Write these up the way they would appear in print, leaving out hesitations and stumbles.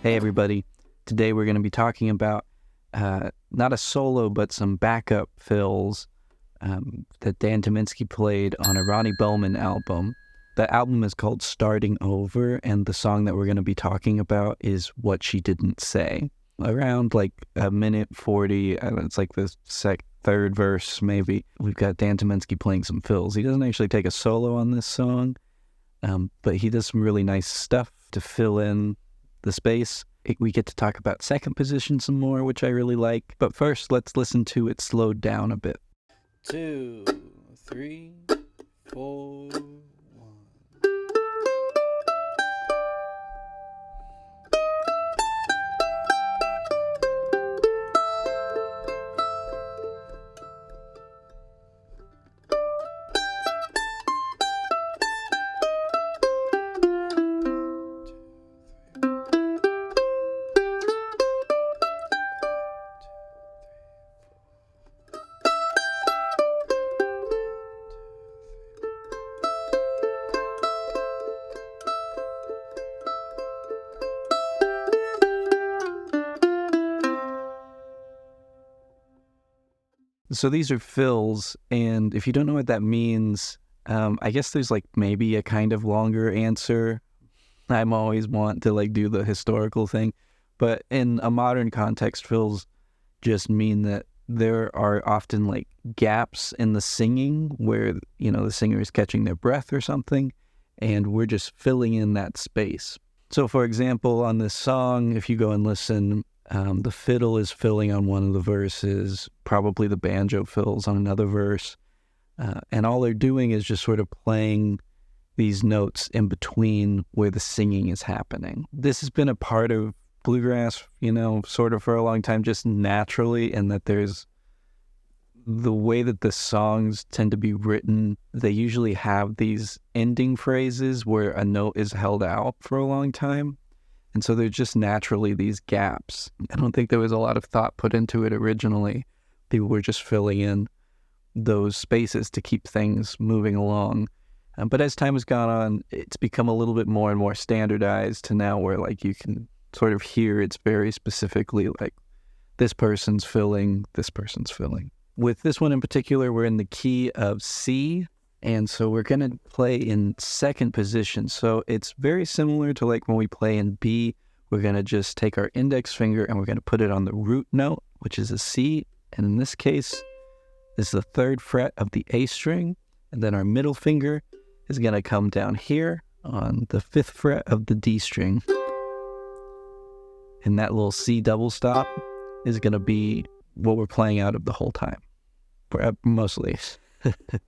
Hey everybody, today we're going to be talking about not a solo but some backup fills that Dan Tyminski played on a Ronnie Bowman album. The album is called Starting Over, and the song that we're going to be talking about is What She Didn't Say. Around like a minute 40, it's like the third verse maybe, we've got Dan Tyminski playing some fills. He doesn't actually take a solo on this song, but he does some really nice stuff to fill in the space. We get to talk about second position some more, which I really like. But first, let's listen to it slowed down a bit. 2, 3, 4, 1. So these are fills, and if you don't know what that means, I guess there's like maybe a kind of longer answer. I'm always want to like do the historical thing, but in a modern context, fills just mean that there are often like gaps in the singing where, you know, the singer is catching their breath or something, and we're just filling in that space. So for example, on this song, if you go and listen, the fiddle is filling on one of the verses, probably the banjo fills on another verse, and all they're doing is just sort of playing these notes in between where the singing is happening. This has been a part of bluegrass, you know, sort of for a long time, just naturally, and that there's the way that the songs tend to be written, they usually have these ending phrases where a note is held out for a long time. And so there's just naturally these gaps. I don't think there was a lot of thought put into it originally. People were just filling in those spaces to keep things moving along. But as time has gone on, it's become a little bit more and more standardized to now where like you can sort of hear it's very specifically like this person's filling, this person's filling. With this one in particular, we're in the key of C. And so we're going to play in second position. So it's very similar to like when we play in B, we're going to just take our index finger and we're going to put it on the root note, which is a C. And in this case, this is the third fret of the A string. And then our middle finger is going to come down here on the fifth fret of the D string. And that little C double stop is going to be what we're playing out of the whole time, mostly.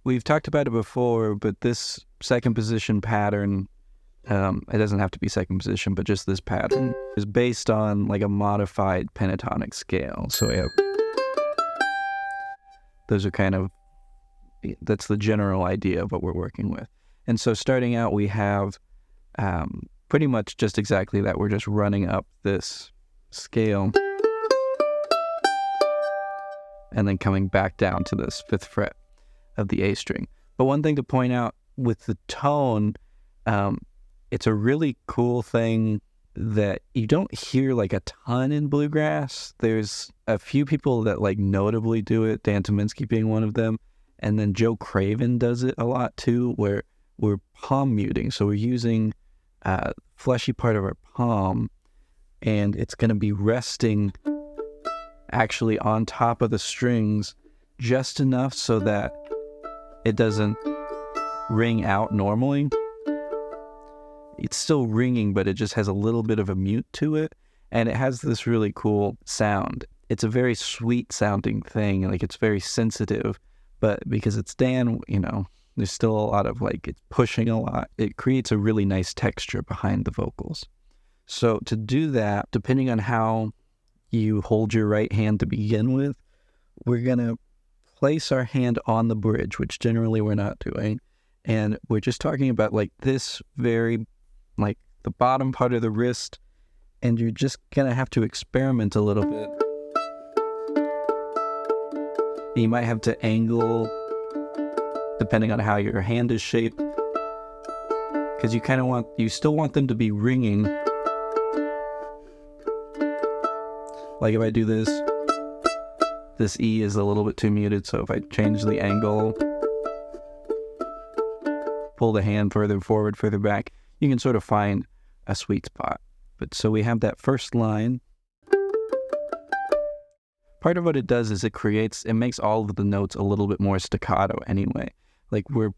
We've talked about it before, but this second position pattern, it doesn't have to be second position, but just this pattern is based on like a modified pentatonic scale. So we have, those are kind of, that's the general idea of what we're working with. And so starting out, we have pretty much just exactly that. We're just running up this scale and then coming back down to this fifth fret of the A string. But one thing to point out with the tone, it's a really cool thing that you don't hear like a ton in bluegrass. There's a few people that like notably do it, Dan Tyminski being one of them, and then Joe Craven does it a lot too, where we're palm muting. So we're using fleshy part of our palm, and it's going to be resting actually on top of the strings just enough so that it doesn't ring out normally. It's still ringing, but it just has a little bit of a mute to it. And it has this really cool sound. It's a very sweet sounding thing. Like it's very sensitive, but because it's Dan, you know, there's still a lot of like, it's pushing a lot. It creates a really nice texture behind the vocals. So to do that, depending on how you hold your right hand to begin with, we're going to place our hand on the bridge, which generally we're not doing. And we're just talking about like this very, like the bottom part of the wrist. And you're just going to have to experiment a little bit. You might have to angle depending on how your hand is shaped. Because you still want them to be ringing, Like if I do this E is a little bit too muted, so if I change the angle, pull the hand further forward, further back, you can sort of find a sweet spot. But so we have that first line. Part of what it does is it makes all of the notes a little bit more staccato anyway. Like we're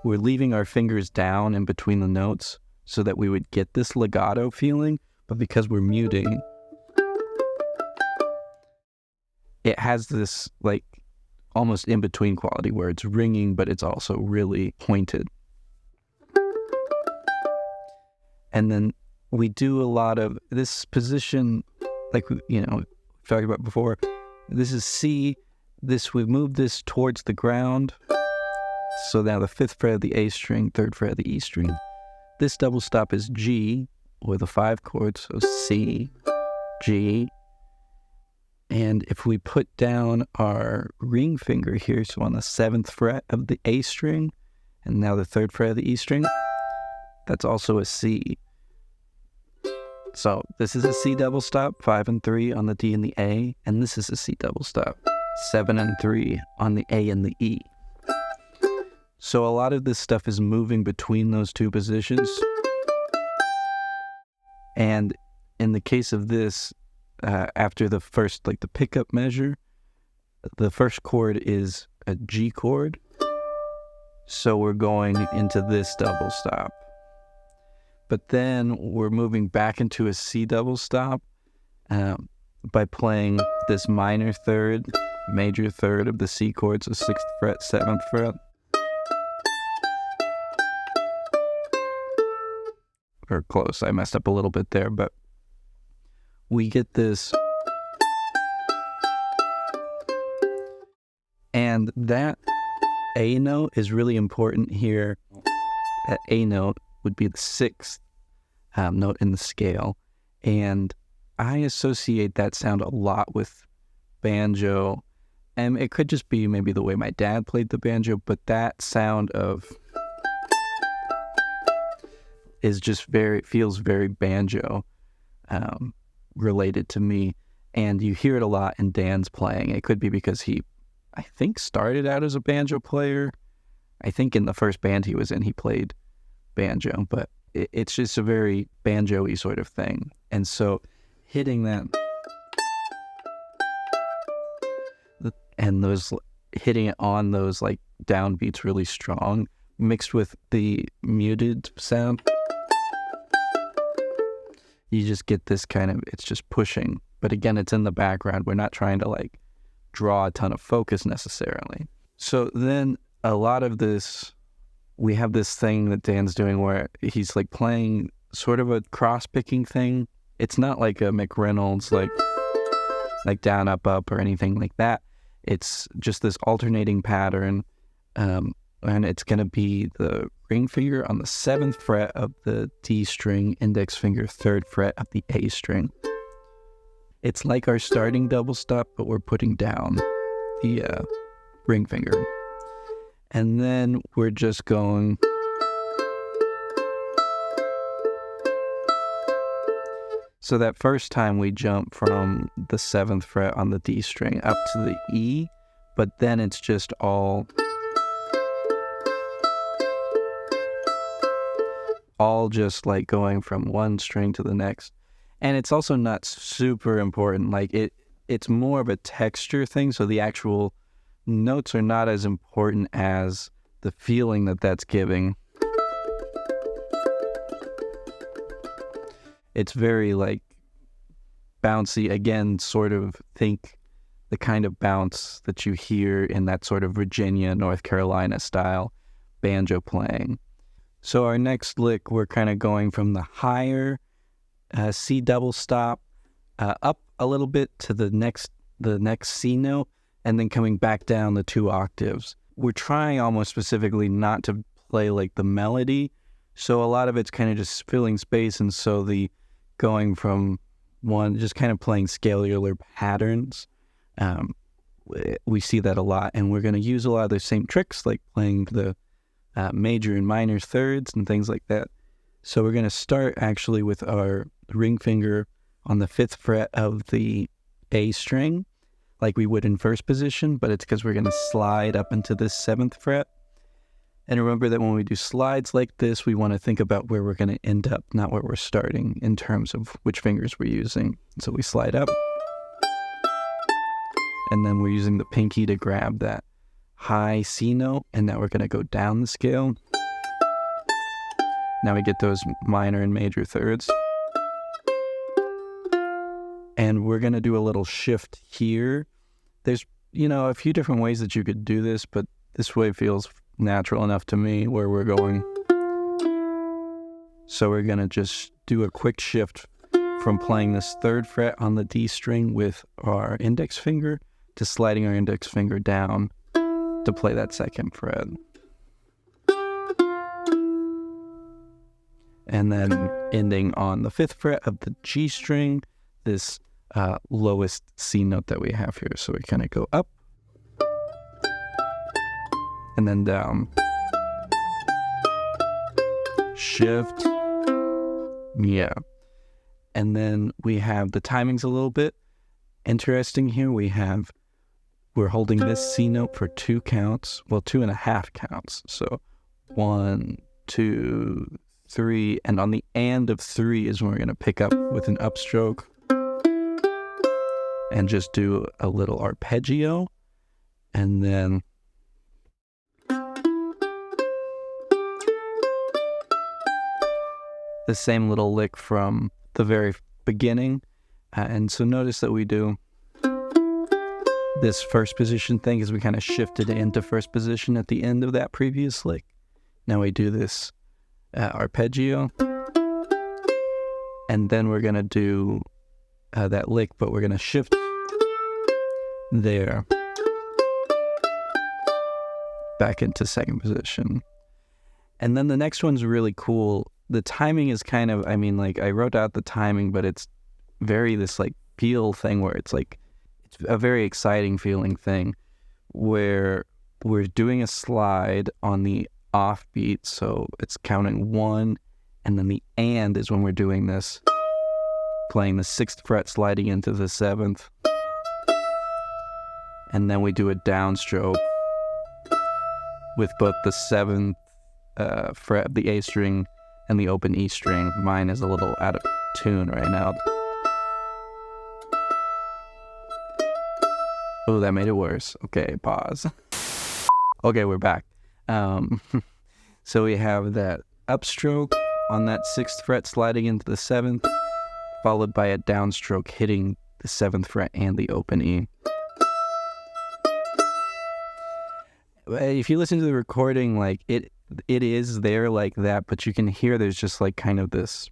leaving our fingers down in between the notes so that we would get this legato feeling, but because we're muting, it has this like almost in-between quality where it's ringing, but it's also really pointed. And then we do a lot of this position, like, you know, talked about before. This is C. We've moved this towards the ground. So now the 5th fret of the A string, 3rd fret of the E string. This double stop is G, or the 5 chords, so C, G. And if we put down our ring finger here, so on the 7th fret of the A string, and now the 3rd fret of the E string, that's also a C. So this is a C double stop, 5 and 3 on the D and the A, and this is a C double stop, 7 and 3 on the A and the E. So a lot of this stuff is moving between those two positions. And in the case of this, after the first, like the pickup measure, the first chord is a G chord. So we're going into this double stop. But then we're moving back into a C double stop by playing this minor third, major third of the C chord, so 6th fret, 7th fret. Or close, I messed up a little bit there, but we get this. And that A note is really important here. That A note would be the 6th note in the scale. And I associate that sound a lot with banjo. And it could just be maybe the way my dad played the banjo, but that sound is just feels very banjo related to me. And you hear it a lot in Dan's playing. It could be because he, I think, started out as a banjo player. I think in the first band he was in, he played banjo, but it's just a very banjo-y sort of thing. And so hitting that and hitting it on those like downbeats really strong, mixed with the muted sound, you just get this kind of, it's just pushing. But again, it's in the background. We're not trying to like draw a ton of focus necessarily. So then a lot of this, we have this thing that Dan's doing where he's like playing sort of a cross-picking thing. It's not like a McReynolds, like down, up, up, or anything like that. It's just this alternating pattern. And it's going to be the ring finger on the 7th fret of the D string, index finger 3rd fret of the A string. It's like our starting double stop, but we're putting down the ring finger. And then we're just going. So that first time we jump from the 7th fret on the D string up to the E, but then it's just all just like going from one string to the next. And it's also not super important. Like it's more of a texture thing. So the actual notes are not as important as the feeling that that's giving. It's very like bouncy. Again, sort of think the kind of bounce that you hear in that sort of Virginia, North Carolina style banjo playing. So our next lick, we're kind of going from the higher C double stop up a little bit to the next C note, and then coming back down the 2 octaves. We're trying almost specifically not to play like the melody, so a lot of it's kind of just filling space, and so the going from one, just kind of playing scalar patterns. We see that a lot, and we're going to use a lot of the same tricks, like playing the major and minor thirds and things like that. So we're going to start actually with our ring finger on the 5th fret of the A string, like we would in first position, but it's because we're going to slide up into this 7th fret. And remember that when we do slides like this, we want to think about where we're going to end up, not where we're starting in terms of which fingers we're using. So we slide up, and then we're using the pinky to grab that high C note, and now we're going to go down the scale. Now we get those minor and major thirds. And we're going to do a little shift here. There's, a few different ways that you could do this, but this way feels natural enough to me where we're going. So we're going to just do a quick shift from playing this 3rd fret on the D string with our index finger to sliding our index finger down to play that 2nd fret. And then ending on the 5th fret of the G string, this lowest C note that we have here. So we kind of go up and then down. Shift. Yeah. And then we have the timings a little bit interesting here. We're holding this C note for 2 counts. Well, 2.5 counts. So 1, 2, 3, and on the and of 3 is when we're going to pick up with an upstroke and just do a little arpeggio, and then the same little lick from the very beginning. And so notice that we do this first position thing as we kind of shifted into first position at the end of that previous lick. Now we do this arpeggio, and then we're going to do that lick, but we're going to shift there back into second position. And then the next one's really cool. The timing is kind of, I wrote out the timing, but it's very this feel thing where it's a very exciting feeling thing where we're doing a slide on the offbeat, so it's counting 1, and then the and is when we're doing this, playing the 6th fret sliding into the 7th, and then we do a downstroke with both the 7th fret of the A string and the open E string. Mine is a little out of tune right now. Oh, that made it worse. Okay, pause. Okay, we're back. So we have that upstroke on that 6th fret sliding into the 7th, followed by a downstroke hitting the 7th fret and the open E. If you listen to the recording, it is there like that, but you can hear there's just kind of this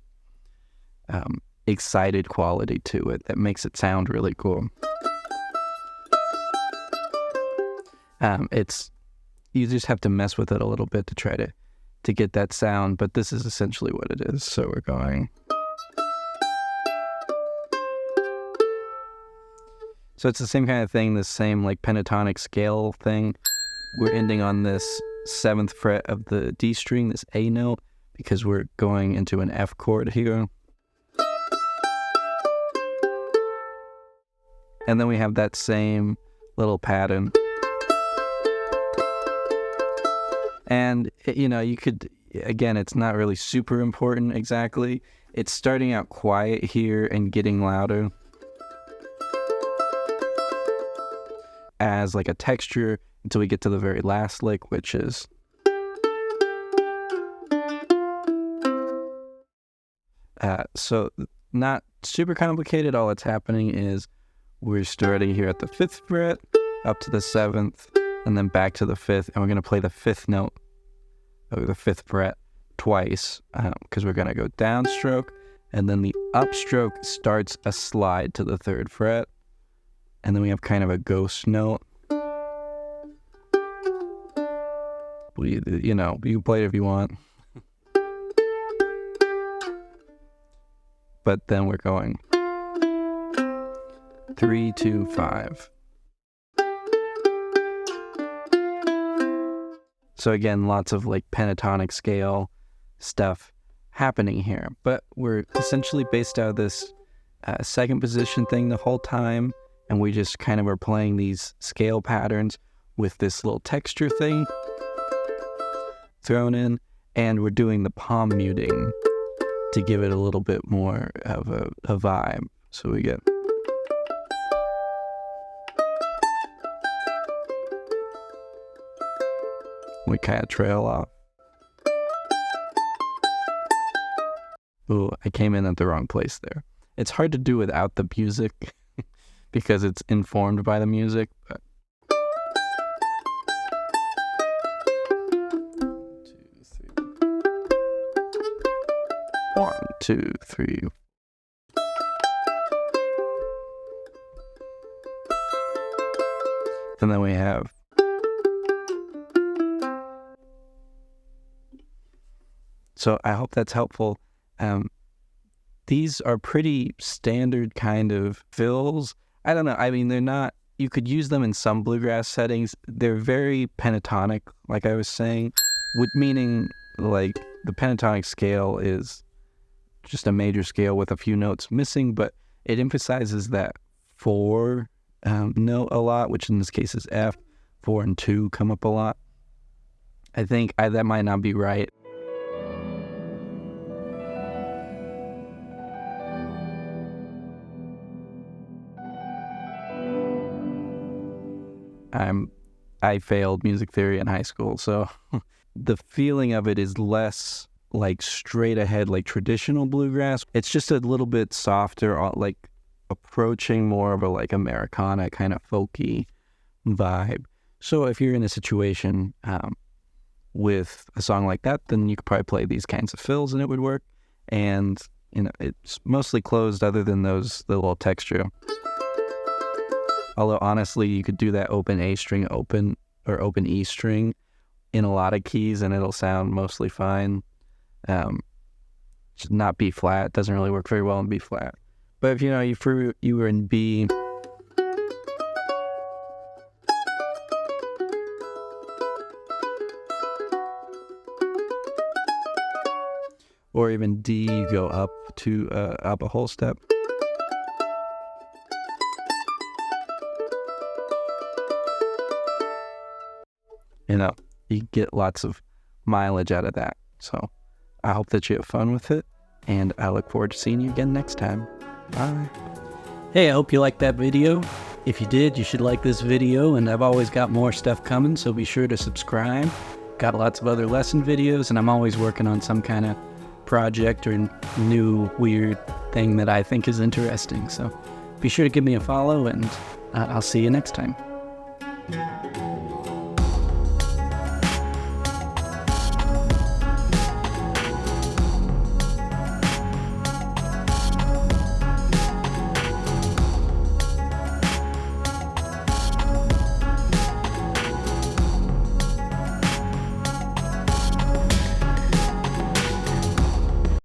excited quality to it that makes it sound really cool. You just have to mess with it a little bit to try to get that sound, but this is essentially what it is. So we're going. So it's the same kind of thing, the same pentatonic scale thing. We're ending on this 7th fret of the D string, this A note, because we're going into an F chord here. And then we have that same little pattern. And, you could, again, it's not really super important exactly. It's starting out quiet here and getting louder as a texture until we get to the very last lick, which is so not super complicated. All that's happening is we're starting here at the 5th fret, up to the 7th, and then back to the 5th, and we're going to play the 5th note of the 5th fret twice, because we're going to go downstroke, and then the upstroke starts a slide to the 3rd fret, and then we have kind of a ghost note. You can play it if you want. But then we're going 3, 2, 5. So again, lots of pentatonic scale stuff happening here. But we're essentially based out of this second position thing the whole time, and we just kind of are playing these scale patterns with this little texture thing thrown in, and we're doing the palm muting to give it a little bit more of a vibe. So we get... we kind of trail off. Ooh, I came in at the wrong place there. It's hard to do without the music because it's informed by the music. But... 1, 2, 3. And then we have... So I hope that's helpful. These are pretty standard kind of fills. I don't know. I mean, they're not... You could use them in some bluegrass settings. They're very pentatonic, like I was saying, meaning like the pentatonic scale is just a major scale with a few notes missing, but it emphasizes that 4 note a lot, which in this case is F. 4 and 2 come up a lot. I think that might not be right. I failed music theory in high school, so the feeling of it is less like straight ahead, like traditional bluegrass. It's just a little bit softer, like approaching more of a like Americana kind of folky vibe. So if you're in a situation with a song like that, then you could probably play these kinds of fills and it would work. And you know, it's mostly closed other than the little texture. Although honestly, you could do that open A string open or open E string in a lot of keys and it'll sound mostly fine. Not B flat, doesn't really work very well in B flat. But if you were in B, or even D, you go up a whole step. You know, you get lots of mileage out of that. So I hope that you have fun with it, and I look forward to seeing you again next time. Bye. Hey, I hope you liked that video. If you did, you should like this video, and I've always got more stuff coming, so be sure to subscribe. Got lots of other lesson videos, and I'm always working on some kind of project or new weird thing that I think is interesting. So be sure to give me a follow, and I'll see you next time.